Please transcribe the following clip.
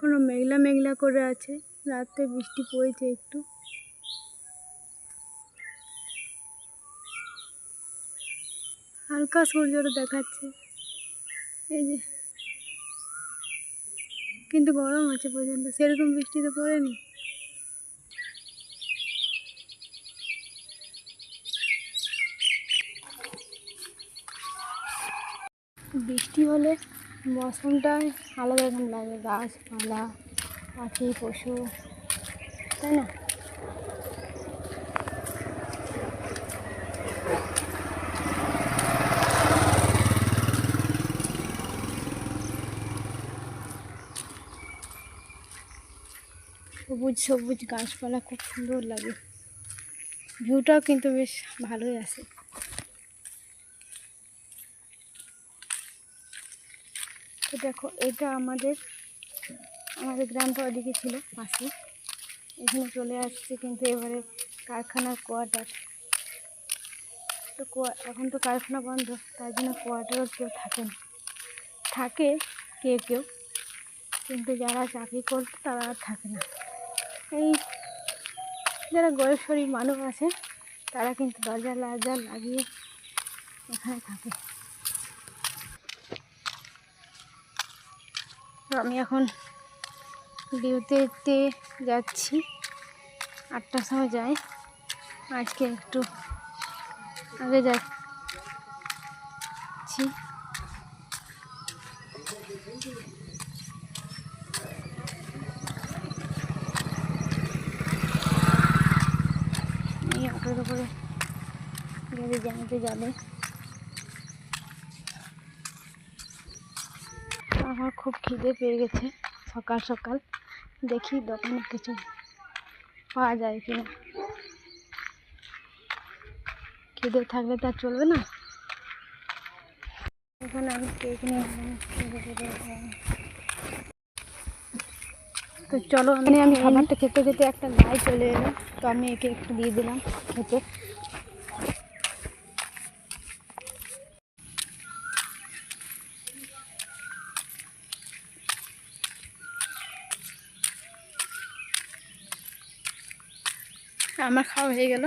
এখনো মেঘলা মেঘলা করে আছে, রাতে বৃষ্টি পড়েছে একটু। হালকা সূর্যটা দেখাচ্ছে এই যে, কিন্তু গরম আছে পর্যন্ত, সেরকম বৃষ্টি তো পড়েনি। বৃষ্টি হলে মৌসুমটাই আলাদা রকম লাগে, গাছপালা, পাখি পশু, তাই না? সবুজ সবুজ গাছপালা খুব সুন্দর লাগে, ভিউটাও কিন্তু বেশ ভালোই আছে। তো দেখো, এটা আমাদের গ্রামটা ওদিকে ছিল পাশে, এখানে চলে আসছে, কিন্তু এবারে কারখানার কোয়ার্টার। তো এখন তো কারখানা বন্ধ, তার জন্য কোয়ার্টারও কেউ থাকে না, থাকে কেউ, কিন্তু যারা চাকরি করতো তারা আর থাকে না। এই যারা বয়স্কী মানুষ আছে তারা কিন্তু দরজা লাগিয়ে এখানে থাকে। তো আমি এখন ডিউটিতে যাচ্ছি, 8টার সময় যাই, আজকে একটু আগে যাচ্ছি। এই অটোর উপরে গাড়ি জানাতে যাবে। আমার খুব খিদে পেয়ে গেছে, সকাল সকাল দেখি দোকানে কিছু পাওয়া যায় কিনা। খিদে থাকলে তা চলবে না। এখানে আমি কেক নিয়ে তো চলো, আমি খাবারটা খেতে খেতে একটা গায়ে চলে এলো, তো আমি একে একটু দিয়ে দিলাম খেতে। আমার খাওয়া হয়ে গেল।